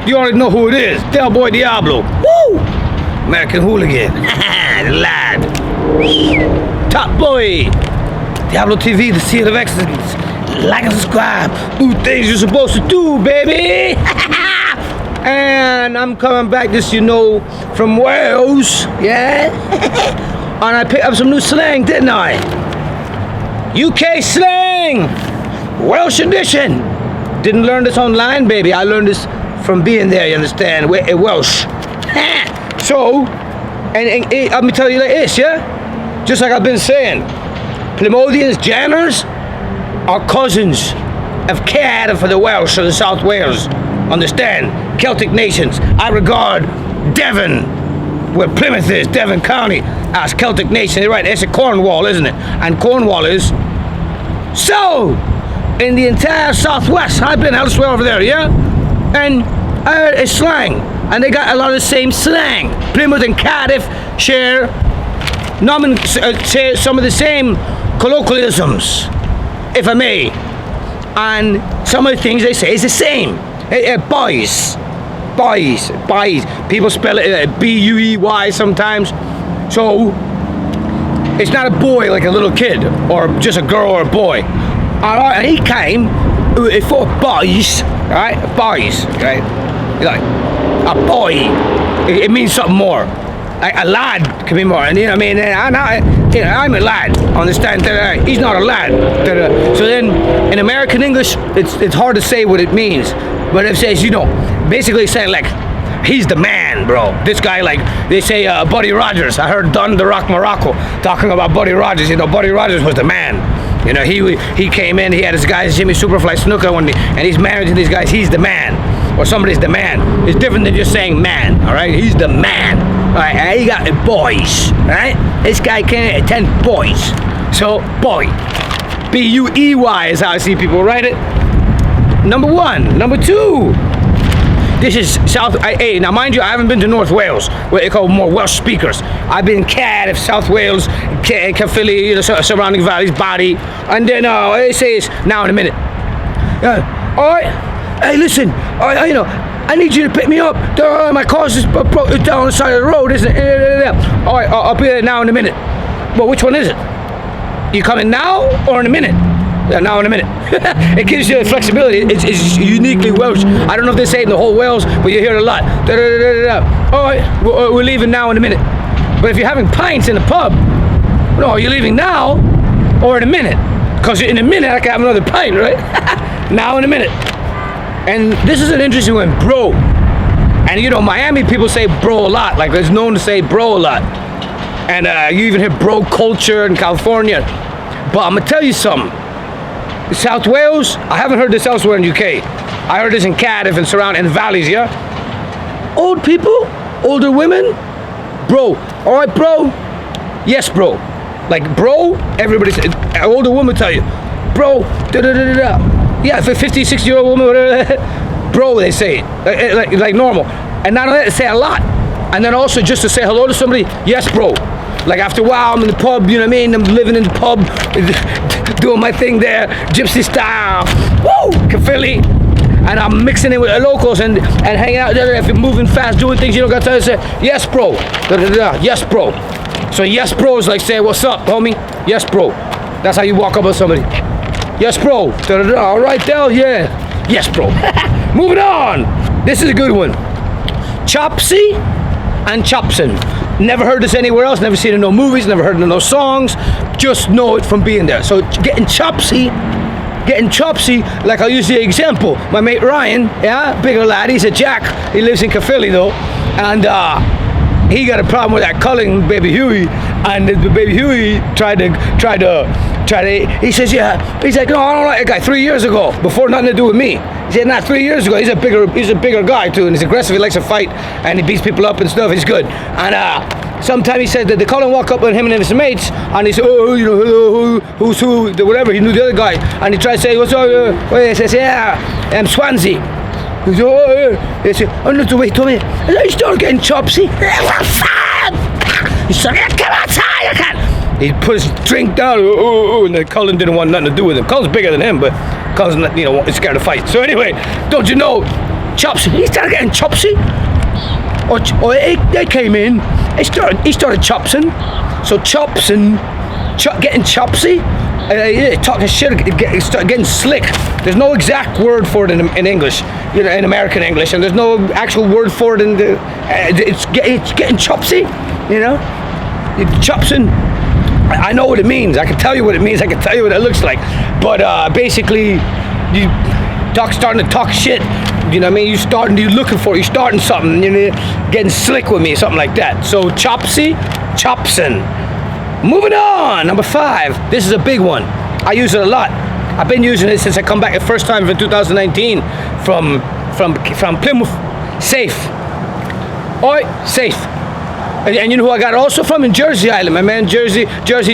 You already know who it is. Del Boy Diablo. Woo! American Hooligan. The lad. Top Boy. Diablo TV, the seal of excellence. Like and subscribe. Do things you're supposed to do, baby. And I'm coming back, this you know, from Wales. Yeah? And I picked up some new slang, didn't I? UK slang. Welsh edition. Didn't learn this online, baby. I learned this from being there, you understand? Welsh. So, and let me tell you like this, yeah? Just like I've been saying, Plymouthans, Janners are cousins of Cad for the Welsh of the South Wales. Understand? Celtic nations. I regard Devon, where Plymouth is, Devon County, as Celtic nation. You're right, it's a Cornwall, isn't it? And Cornwall is. So, in the entire Southwest, I've been elsewhere over there, yeah? And it's slang. And they got a lot of the same slang. Plymouth and Cardiff share some of the same colloquialisms, if I may. And some of the things they say is the same. Boys. People spell it B-U-E-Y sometimes. So, it's not a boy like a little kid, or just a girl or a boy. Alright, and he came with 4 boys, right? Boys, right? Like, a boy, it means something more. Like a lad can be more, and you know what I mean? I'm a lad, understand? He's not a lad. So then, in American English, it's hard to say what it means. But it says, you know, basically saying like, he's the man, bro. This guy, like, they say Buddy Rogers. I heard Don the Rock Morocco talking about Buddy Rogers. You know, Buddy Rogers was the man. You know, he came in, he had his guys, Jimmy Superfly Snooker one day, and he's married to these guys, he's the man. Or somebody's the man. It's different than just saying man, all right? He's the man. All right, and he got the boys, right? This guy can't attend boys. So, boy. B-U-E-Y is how I see people write it. Number 1. Number 2. This is South. Hey, now mind you, I haven't been to North Wales, where they call more Welsh speakers. I've been in Cardiff, South Wales, Caerphilly, you know, surrounding valleys, Body, and then they say it's now in a minute. All right. Hey, listen. You know, I need you to pick me up. My car's just broke down the side of the road, isn't it? All right, I'll be there now in a minute. Well, which one is it? You coming now or in a minute? Yeah, now in a minute. It gives you flexibility. It's uniquely Welsh. I don't know if they say it in the whole Wales, but you hear it a lot. All right, we're leaving now in a minute. But if you're having pints in the pub, no, are you leaving now or in a minute? Because in a minute I can have another pint, right? Now in a minute. And this is an interesting one, bro. And you know, Miami people say bro a lot. Like, it's known to say bro a lot. And you even hear bro culture in California. But I'm gonna tell you something. South Wales, I haven't heard this elsewhere in UK. I heard this in Cardiff and surrounding valleys, yeah? Old people, older women, bro. All right, bro? Yes, bro. Like, bro, everybody, an older woman tell you, bro, da-da-da-da-da. Yeah, if a 50, 60-year-old woman, bro, they say it, like normal. And not only that, they say a lot. And then also just to say hello to somebody, yes, bro. Like after a while, I'm in the pub, you know what I mean? I'm living in the pub, doing my thing there, gypsy style, woo, Caerphilly. And I'm mixing in with the locals and hanging out there. If you're moving fast, doing things, you don't got time to say, yes, bro, da-da-da, yes, bro. So yes, bro is like saying, what's up, homie? Yes, bro. That's how you walk up with somebody. Yes, bro. Da-da-da. All right, Del, yeah. Yes, bro. Moving on. This is a good one. Chopsy and Chopsin. Never heard this anywhere else. Never seen it in no movies. Never heard it in no songs. Just know it from being there. So getting Chopsy, like I'll use the example. My mate Ryan, yeah, bigger lad. He's a jack. He lives in Caerphilly though, and he got a problem with that culling baby Huey, and the baby Huey tried to. He says, yeah. He's like, no, I don't like that guy. 3 years ago, before nothing to do with me. He said, nah, 3 years ago. He's a bigger guy too, and he's aggressive. He likes to fight, and he beats people up and stuff. He's good. And sometimes he said that they call him walk up with him and his mates, and he said, oh, you know, who's who, whatever. He knew the other guy, and he tried to say, what's up? He says, yeah, I'm Swansea. He said, oh, he said, oh, not the way he told me. And then he started getting Chopsy. He said, come outside, you can't. He put his drink down, and then Cullen didn't want nothing to do with him. Cullen's bigger than him, but Cullen's not, you know, scared to fight. So anyway, don't you know, Chopsy. He started getting Chopsy. Or they came in. He started Chopsin. So Chopsin, getting Chopsy. Talking shit, getting slick. There's no exact word for it in English, in American English, and there's no actual word for it in the. It's getting Chopsy, Chopsin. I know what it means. I can tell you what it means. I can tell you what it looks like. But basically, you starting to talk shit. You know what I mean? You're looking for it. You're starting something. Getting slick with me, something like that. So Chopsy, Chopsin. Moving on, number 5. This is a big one. I use it a lot. I've been using it since I come back the first time in 2019 from Plymouth. Safe. Oi, safe. And you know who I got it also from? In Jersey Island, my man Jersey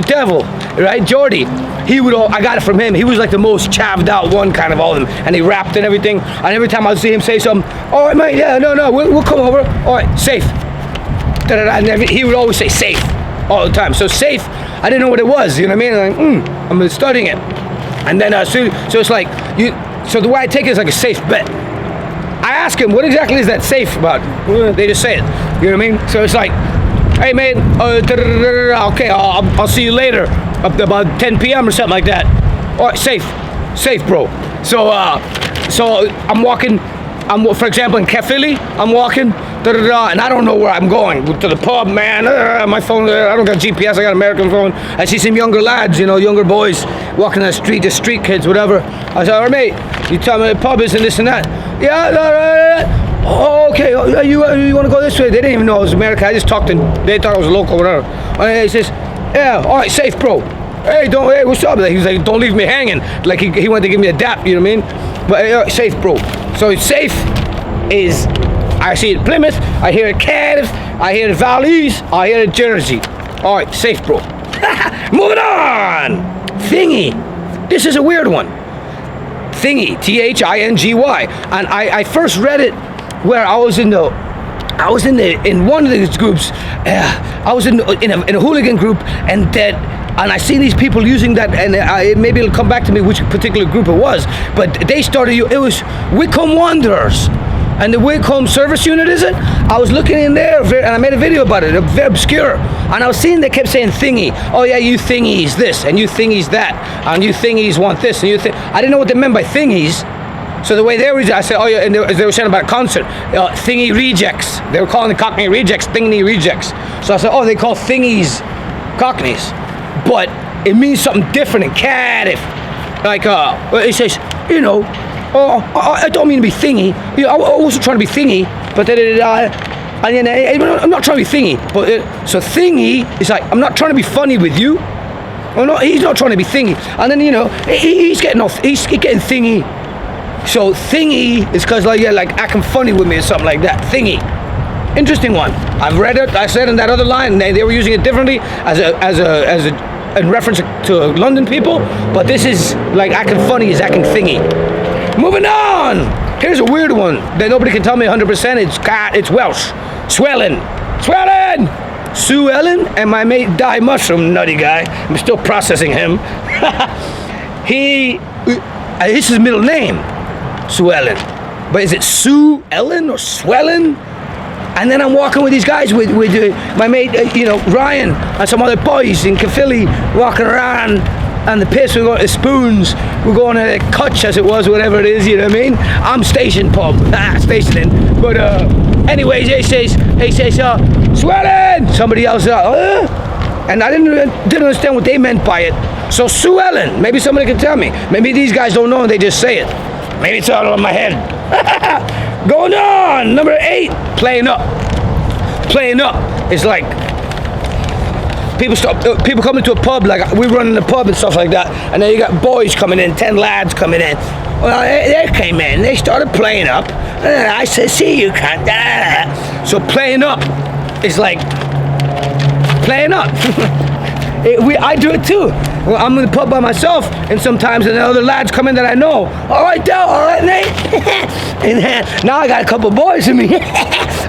Devil, right? Jordy. I got it from him. He was like the most chavved out one kind of all of them, and he rapped and everything. And every time I would see him say something, all right, mate, yeah, no, we'll come over. All right, safe. And he would always say safe all the time. So safe, I didn't know what it was. You know what I mean? I'm studying it, and then so it's like So the way I take it is like a safe bet. I ask him, what exactly is that safe about? They just say it. You know what I mean? So it's like, hey man, okay, I'll see you later, about 10 p.m. or something like that. All right, safe, bro. So I'm walking. For example, in Philly, I'm walking, and I don't know where I'm going. To the pub, man. My phone, I don't got GPS, I got an American phone. I see some younger lads, younger boys walking the street kids, whatever. I said, all right, mate, you tell me the pub is and this and that. Yeah, oh, okay, you want to go this way? They didn't even know it was America. I just talked to them. They thought I was a local, whatever. And he says, yeah, all right, safe, bro. Hey, what's up? He was like, don't leave me hanging. Like he wanted to give me a dap, you know what I mean? But safe, bro. So safe is, I see it Plymouth, I hear it Cardiff, I hear it Valleys, I hear it Jersey. All right, safe, bro. Moving on. Thingy. This is a weird one. Thingy, Thingy, and I first read it where I was in one of these groups. I was in a hooligan group, and I seen these people using that, and maybe it'll come back to me which particular group it was. But they started. It was Wycombe Wanderers, and the Wycombe Service Unit, is it? I was looking in there, and I made a video about it. Very obscure, and I was seeing they kept saying thingy. Oh yeah, you thingies this, and you thingies that, and you thingies want this, and I didn't know what they meant by thingies. So the way they were, I said, oh yeah, and they were saying about a concert, thingy rejects. They were calling the Cockney rejects, thingy rejects. So I said, oh, they call thingies Cockneys, but it means something different in Cardiff. Like, it says, I don't mean to be thingy. I wasn't trying to be thingy, but I'm not trying to be thingy. But so thingy is like, I'm not trying to be funny with you. He's not trying to be thingy. And then he's getting thingy. So thingy is because like acting funny with me or something like that. Thingy. Interesting one. I've read it. I said in that other line they were using it differently in reference to London people, but this is like acting funny is acting thingy. Moving on. Here's a weird one that nobody can tell me 100%. It's Welsh. SUELLAN. SUELLAN, and my mate Die Mushroom, nutty guy. I'm still processing him. This is his middle name. SUELLAN, but is it SUELLAN or SUELLAN? And then I'm walking with these guys with my mate, Ryan, and some other boys in Caerphilly, walking around on the piss. We're going to Spoons, we're going to Cutch as it was, whatever it is, you know what I mean? I'm station pub, stationing. But anyways, he says, SUELLAN! Somebody else, and I didn't understand what they meant by it. So SUELLAN, maybe somebody can tell me. Maybe these guys don't know and they just say it. Maybe it's all in my head. Going on, number 8, playing up. Playing up is like people come into a pub, like we run in the pub and stuff like that, and then you got boys coming in, 10 lads coming in. Well, they came in, they started playing up, and I said, see you cunt. So playing up is like playing up. I do it too. Well, I'm in the pub by myself, and sometimes and other lads come in that I know. All right, Del, all right, Nate. And now I got a couple boys in me.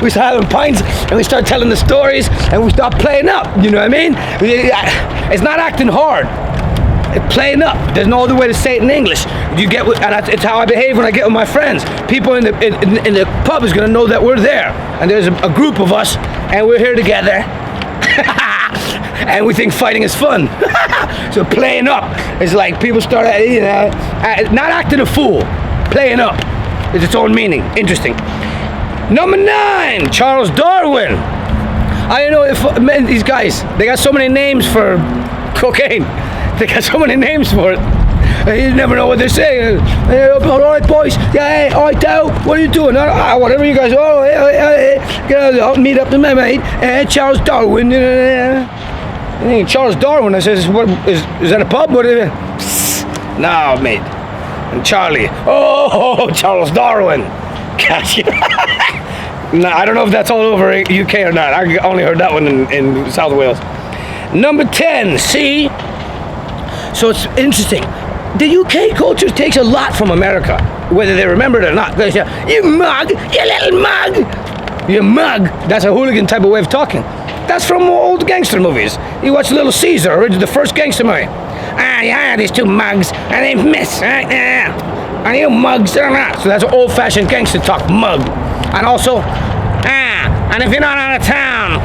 We start having pints, and we start telling the stories, and we start playing up. You know what I mean? It's not acting hard. Playing up. There's no other way to say it in English. You get, and it's how I behave when I get with my friends. People in the pub is gonna know that we're there, and there's a group of us, and we're here together, and we think fighting is fun. So playing up is like people start, not acting a fool. Playing up is its own meaning. Interesting. Number 9, Charles Darwin. I don't know if these guys, they got so many names for cocaine. They got so many names for it. You never know what they're saying. All right, boys. Yeah, hey, all right, Dow. What are you doing? Whatever you guys. Oh, I'll meet up with my mate, Charles Darwin. Charles Darwin. I says, what is that a pub? What is it? No, mate. And Charlie. Oh, Charles Darwin. Gotcha. No, I don't know if that's all over UK or not. I only heard that one in South Wales. Number 10, see? So it's interesting. The UK culture takes a lot from America, whether they remember it or not. They say, you mug, you little mug. You mug. That's a hooligan type of way of talking. That's from old gangster movies. You watch Little Caesar, the first gangster movie. Yeah, these two mugs, and they miss. And you mugs, they're not. So that's old-fashioned gangster talk, mug. And also, and if you're not out of town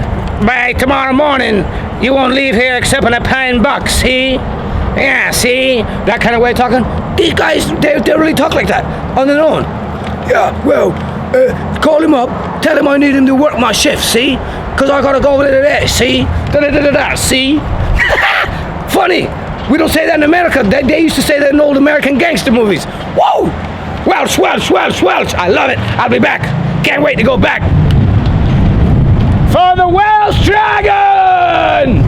by tomorrow morning, you won't leave here except in $1, see? Yeah, see? That kind of way of talking. These guys, they really talk like that on their own. Yeah, well, call him up, tell him I need him to work my shift, see? Because I gotta go over there, see? Da-da-da-da-da, see? Funny. We don't say that in America. They used to say that in old American gangster movies. Whoa! Welsh, Welsh, Welsh, Welsh. I love it. I'll be back. Can't wait to go back. For the Welsh Dragon!